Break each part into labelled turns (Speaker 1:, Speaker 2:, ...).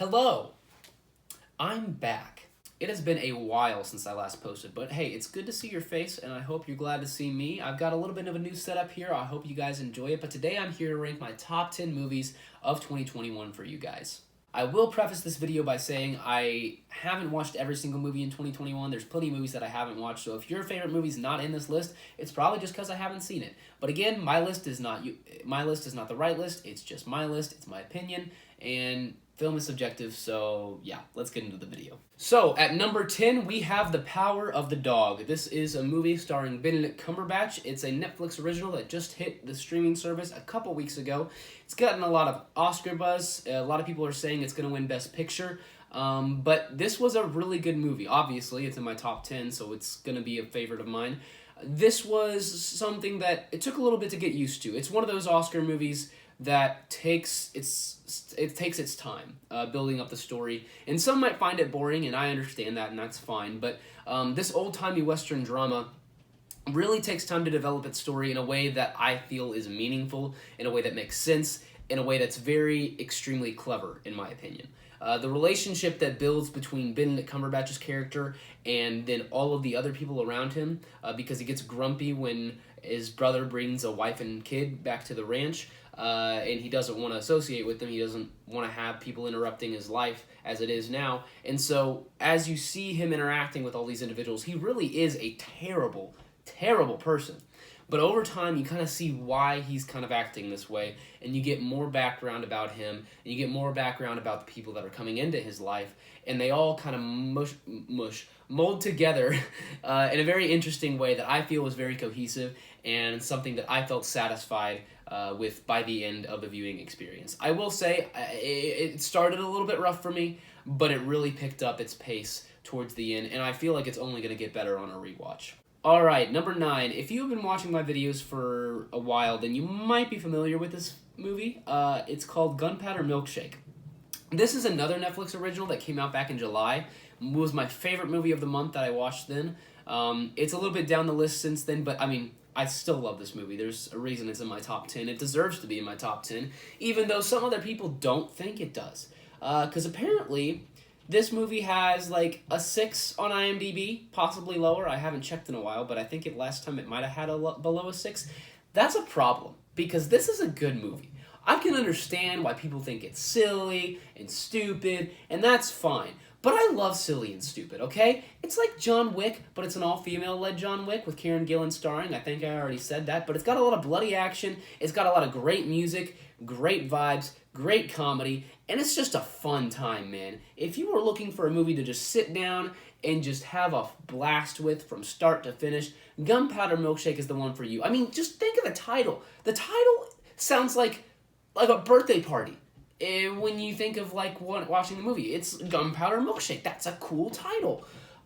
Speaker 1: Hello, I'm back. It has been a while since I last posted, but hey, it's good to see your face, and I hope you're glad to see me. I've got a little bit of a new setup here. I hope you guys enjoy it, but today I'm here to rank my top 10 movies of 2021 for you guys. I will preface this video by saying I haven't watched every single movie in 2021. There's plenty of movies that I haven't watched, so if your favorite movie's not in this list, it's probably just because I haven't seen it. But again, my list is not the right list. It's just my list. It's my opinion, and film is subjective, so yeah, let's get into the video. So, at number 10, we have The Power of the Dog. This is a movie starring Benedict Cumberbatch. It's a Netflix original that just hit the streaming service a couple weeks ago. It's gotten a lot of Oscar buzz. A lot of people are saying it's going to win Best Picture. But this was a really good movie. Obviously, it's in my top 10, so it's going to be a favorite of mine. This was something that it took a little bit to get used to. It's one of those Oscar movies that takes its time building up the story, and some might find it boring, and I understand that, and that's fine. But this old-timey Western drama really takes time to develop its story in a way that I feel is meaningful, in a way that makes sense, in a way that's very extremely clever, in my opinion. The relationship that builds between Benedict Cumberbatch's character and then all of the other people around him, because he gets grumpy when his brother brings a wife and kid back to the ranch, and he doesn't want to associate with them. He doesn't want to have people interrupting his life as it is now. And so as you see him interacting with all these individuals, he really is a terrible, terrible person. But over time, you kind of see why he's kind of acting this way, and you get more background about him, and you get more background about the people that are coming into his life, and they all kind of mold together in a very interesting way that I feel was very cohesive, and something that I felt satisfied with by the end of the viewing experience. I will say, it started a little bit rough for me, but it really picked up its pace towards the end, and I feel like it's only going to get better on a rewatch. Alright, number 9. If you've been watching my videos for a while, then you might be familiar with this movie. It's called Gunpowder Milkshake. This is another Netflix original that came out back in July. It was my favorite movie of the month that I watched then. It's a little bit down the list since then, but I mean, I still love this movie. There's a reason it's in my top 10. It deserves to be in my top 10, even though some other people don't think it does. Because apparently this movie has like a 6 on IMDb, possibly lower. I haven't checked in a while, but I think last time it might have had below a 6. That's a problem, because this is a good movie. I can understand why people think it's silly and stupid, and that's fine. But I love silly and stupid, okay? It's like John Wick, but it's an all-female-led John Wick with Karen Gillan starring. I think I already said that. But it's got a lot of bloody action. It's got a lot of great music, great vibes, great comedy, and it's just a fun time, man. If you were looking for a movie to just sit down and just have a blast with from start to finish, Gunpowder Milkshake is the one for you. I mean, just think of the title. The title sounds like a birthday party. When you think of like watching the movie, it's Gunpowder Milkshake. That's a cool title.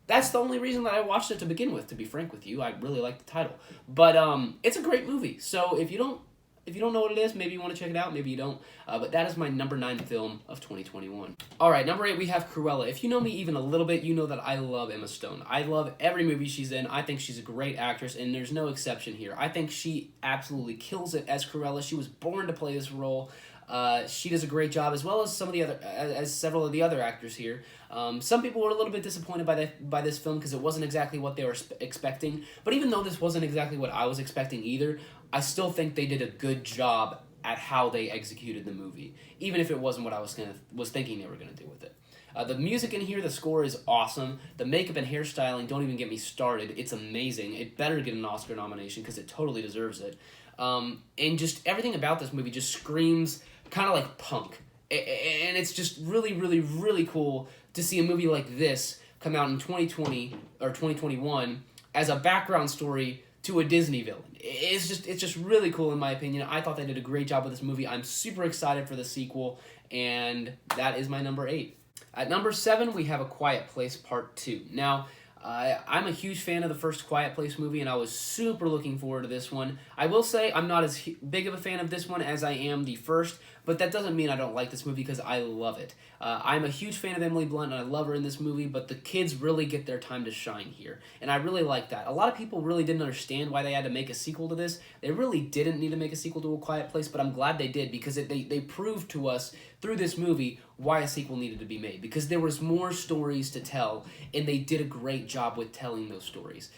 Speaker 1: That's the only reason that I watched it to begin with, to be frank with you. I really like the title. But it's a great movie. So if you don't know what it is, maybe you want to check it out, maybe you don't. But that is my number 9 film of 2021. Alright, number 8, we have Cruella. If you know me even a little bit, you know that I love Emma Stone. I love every movie she's in. I think she's a great actress, and there's no exception here. I think she absolutely kills it as Cruella. She was born to play this role. She does a great job, as well as several of the other actors here. Some people were a little bit disappointed by this film because it wasn't exactly what they were expecting. But even though this wasn't exactly what I was expecting either, I still think they did a good job at how they executed the movie, even if it wasn't what I was thinking they were gonna do with it. The music in here, the score is awesome. The makeup and hairstyling, don't even get me started. It's amazing. It better get an Oscar nomination because it totally deserves it. And just everything about this movie just screams kind of like punk. And it's just really, really, really cool to see a movie like this come out in 2020 or 2021 as a background story to a Disney villain. It's just really cool in my opinion. I thought they did a great job with this movie. I'm super excited for the sequel, and that is my number 8. At number 7, we have A Quiet Place Part 2. Now, I'm a huge fan of the first Quiet Place movie, and I was super looking forward to this one. I will say I'm not as big of a fan of this one as I am the first, but that doesn't mean I don't like this movie because I love it. I'm a huge fan of Emily Blunt, and I love her in this movie, but the kids really get their time to shine here, and I really like that. A lot of people really didn't understand why they had to make a sequel to this. They really didn't need to make a sequel to A Quiet Place, but I'm glad they did, because they proved to us through this movie why a sequel needed to be made, because there was more stories to tell, and they did a great job with telling those stories.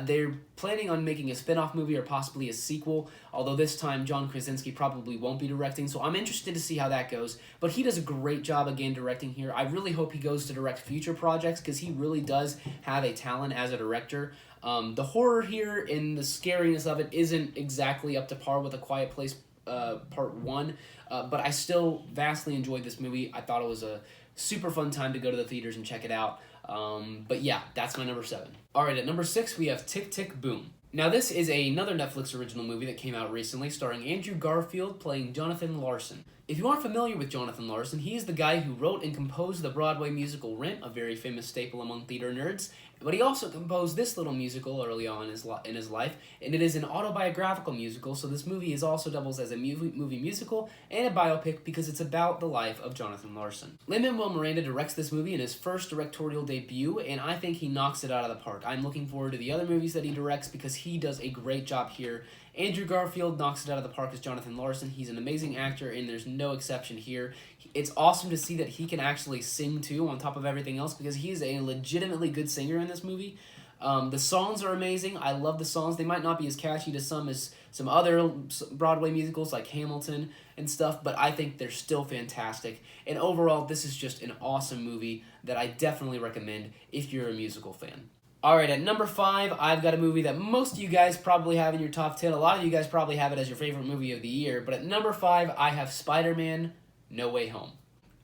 Speaker 1: They're planning on making a spin-off movie or possibly a sequel, although this time John Krasinski probably won't be directing, so I'm interested to see how that goes. But he does a great job again directing here. I really hope he goes to direct future projects, because he really does have a talent as a director. The horror here and the scariness of it isn't exactly up to par with A Quiet Place Part 1, but I still vastly enjoyed this movie. I thought it was a super fun time to go to the theaters and check it out. But yeah, that's my number 7. Alright, at number 6 we have Tick, Tick, Boom. Now this is another Netflix original movie that came out recently, starring Andrew Garfield playing Jonathan Larson. If you aren't familiar with Jonathan Larson, he is the guy who wrote and composed the Broadway musical Rent, a very famous staple among theater nerds, but he also composed this little musical early on in his life, and it is an autobiographical musical, so this movie is also doubles as a movie musical and a biopic because it's about the life of Jonathan Larson. Lin-Manuel Miranda directs this movie in his first directorial debut, and I think he knocks it out of the park. I'm looking forward to the other movies that he directs because he does a great job here. Andrew Garfield knocks it out of the park as Jonathan Larson. He's an amazing actor, and there's no exception here. It's awesome to see that he can actually sing, too, on top of everything else, because he's a legitimately good singer in this movie. The songs are amazing. I love the songs. They might not be as catchy to some as some other Broadway musicals like Hamilton and stuff, but I think they're still fantastic. And overall, this is just an awesome movie that I definitely recommend if you're a musical fan. Alright, at number 5, I've got a movie that most of you guys probably have in your top 10. A lot of you guys probably have it as your favorite movie of the year. But at number 5, I have Spider-Man No Way Home.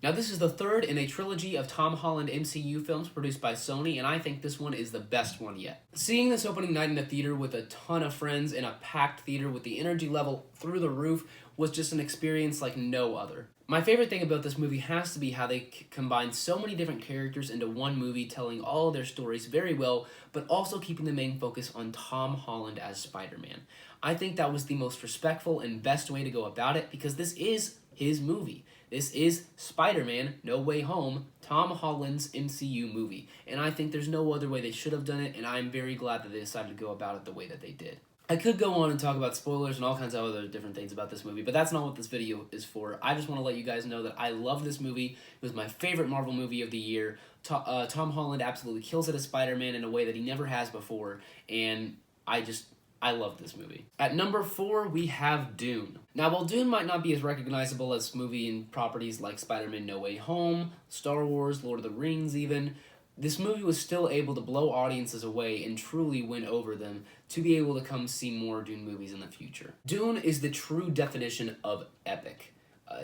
Speaker 1: Now, this is the third in a trilogy of Tom Holland MCU films produced by Sony, and I think this one is the best one yet. Seeing this opening night in the theater with a ton of friends in a packed theater with the energy level through the roof was just an experience like no other. My favorite thing about this movie has to be how they combine so many different characters into one movie, telling all of their stories very well, but also keeping the main focus on Tom Holland as Spider-Man. I think that was the most respectful and best way to go about it, because this is his movie. This is Spider-Man No Way Home, Tom Holland's MCU movie, and I think there's no other way they should have done it, and I'm very glad that they decided to go about it the way that they did. I could go on and talk about spoilers and all kinds of other different things about this movie, but that's not what this video is for. I just want to let you guys know that I love this movie. It was my favorite Marvel movie of the year. Tom Holland absolutely kills it as Spider-Man in a way that he never has before, and I love this movie. At number 4, we have Dune. Now, while Dune might not be as recognizable as movie and properties like Spider-Man No Way Home, Star Wars, Lord of the Rings even, this movie was still able to blow audiences away and truly win over them to be able to come see more Dune movies in the future. Dune is the true definition of epic.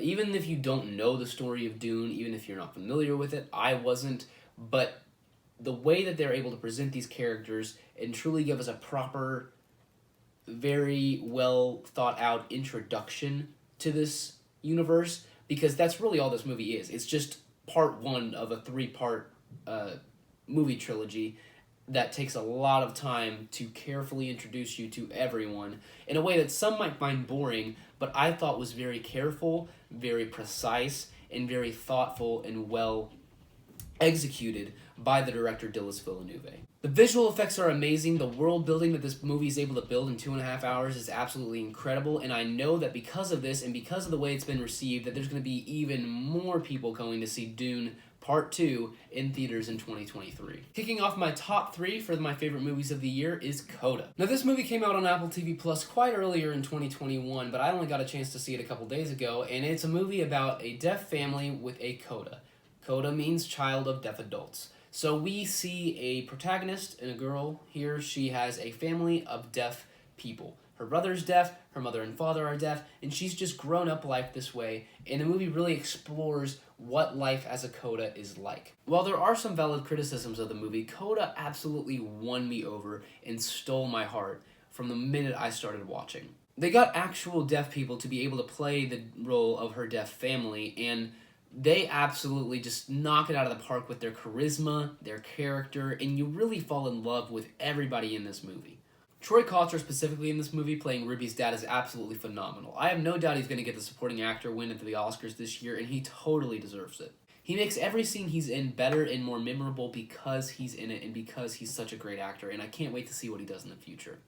Speaker 1: Even if you don't know the story of Dune, even if you're not familiar with it, I wasn't, but the way that they're able to present these characters and truly give us a proper, very well thought out introduction to this universe, because that's really all this movie is. It's just part 1 of a 3-part movie trilogy that takes a lot of time to carefully introduce you to everyone in a way that some might find boring, but I thought was very careful, very precise, and very thoughtful and well executed by the director Denis Villeneuve. The visual effects are amazing. The world building that this movie is able to build in 2.5 hours is absolutely incredible, and I know that because of this and because of the way it's been received, that there's going to be even more people going to see Dune Part 2 in theaters in 2023. Kicking off my top 3 for my favorite movies of the year is Coda. Now, this movie came out on Apple TV Plus quite earlier in 2021, but I only got a chance to see it a couple days ago, and it's a movie about a deaf family with a coda. Coda means child of deaf adults. So we see a protagonist and a girl here. She has a family of deaf people. Her brother's deaf, her mother and father are deaf, and she's just grown up life this way, and the movie really explores what life as a coda is like. While there are some valid criticisms of the movie, Coda absolutely won me over and stole my heart from the minute I started watching. They got actual deaf people to be able to play the role of her deaf family, and they absolutely just knock it out of the park with their charisma, their character, and you really fall in love with everybody in this movie. Troy Kotsur specifically in this movie playing Ruby's dad is absolutely phenomenal. I have no doubt he's going to get the supporting actor win at the Oscars this year, and he totally deserves it. He makes every scene he's in better and more memorable because he's in it and because he's such a great actor, and I can't wait to see what he does in the future.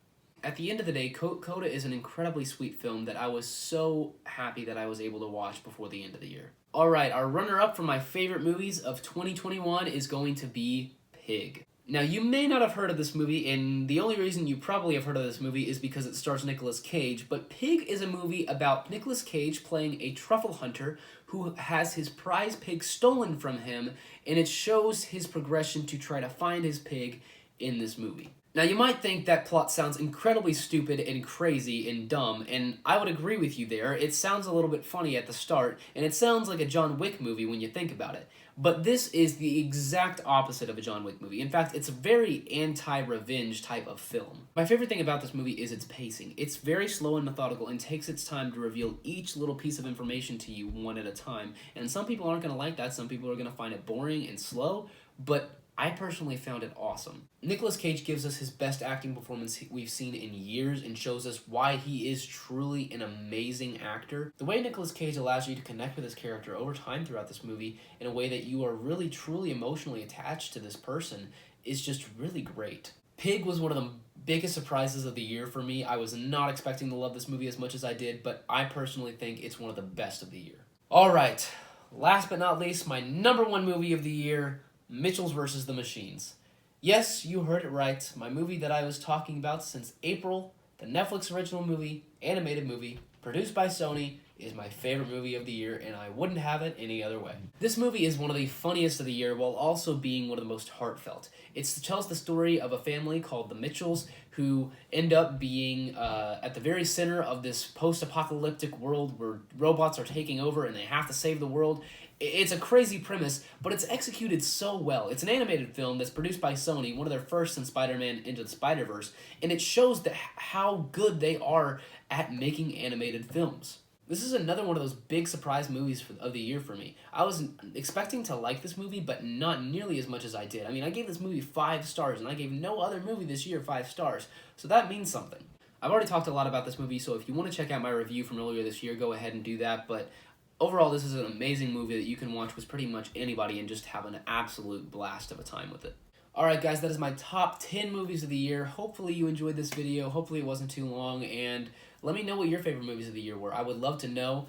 Speaker 1: At the end of the day, Coda is an incredibly sweet film that I was so happy that I was able to watch before the end of the year. Alright, our runner-up for my favorite movies of 2021 is going to be Pig. Now, you may not have heard of this movie, and the only reason you probably have heard of this movie is because it stars Nicolas Cage, but Pig is a movie about Nicolas Cage playing a truffle hunter who has his prize pig stolen from him, and it shows his progression to try to find his pig in this movie. Now, you might think that plot sounds incredibly stupid and crazy and dumb, and I would agree with you there. It sounds a little bit funny at the start, and it sounds like a John Wick movie when you think about it. But this is the exact opposite of a John Wick movie. In fact, it's a very anti-revenge type of film. My favorite thing about this movie is its pacing. It's very slow and methodical and takes its time to reveal each little piece of information to you one at a time. And some people aren't going to like that. Some people are going to find it boring and slow, but I personally found it awesome. Nicolas Cage gives us his best acting performance we've seen in years and shows us why he is truly an amazing actor. The way Nicolas Cage allows you to connect with his character over time throughout this movie in a way that you are really truly emotionally attached to this person is just really great. Pig was one of the biggest surprises of the year for me. I was not expecting to love this movie as much as I did, but I personally think it's one of the best of the year. Alright, last but not least, my number one movie of the year, Mitchells vs. the Machines. Yes, you heard it right. My movie that I was talking about since April, the Netflix original movie, animated movie, produced by Sony, is my favorite movie of the year, and I wouldn't have it any other way. This movie is one of the funniest of the year while also being one of the most heartfelt. It tells the story of a family called the Mitchells who end up being at the very center of this post-apocalyptic world where robots are taking over and they have to save the world. It's a crazy premise, but it's executed so well. It's an animated film that's produced by Sony, one of their first since Spider-Man Into the Spider-Verse, and it shows how good they are at making animated films. This is another one of those big surprise movies of the year for me. I was expecting to like this movie, but not nearly as much as I did. I mean, I gave this movie 5 stars, and I gave no other movie this year 5 stars, so that means something. I've already talked a lot about this movie, so if you want to check out my review from earlier this year, go ahead and do that, but overall, this is an amazing movie that you can watch with pretty much anybody and just have an absolute blast of a time with it. Alright guys, that is my top 10 movies of the year. Hopefully you enjoyed this video. Hopefully it wasn't too long, and let me know what your favorite movies of the year were. I would love to know.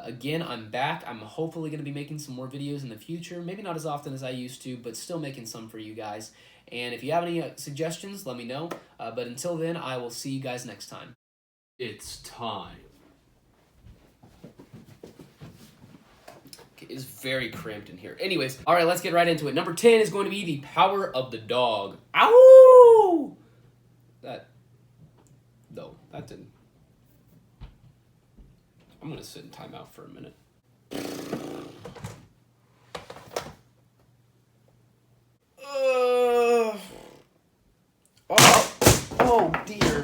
Speaker 1: Again, I'm back. I'm hopefully going to be making some more videos in the future. Maybe not as often as I used to, but still making some for you guys. And if you have any suggestions, let me know. But until then, I will see you guys next time. It's time. Is very cramped in here. Anyways, all right, let's get right into it. Number 10 is going to be The Power of the Dog. Ow! That didn't. I'm gonna sit in timeout for a minute. Oh dear.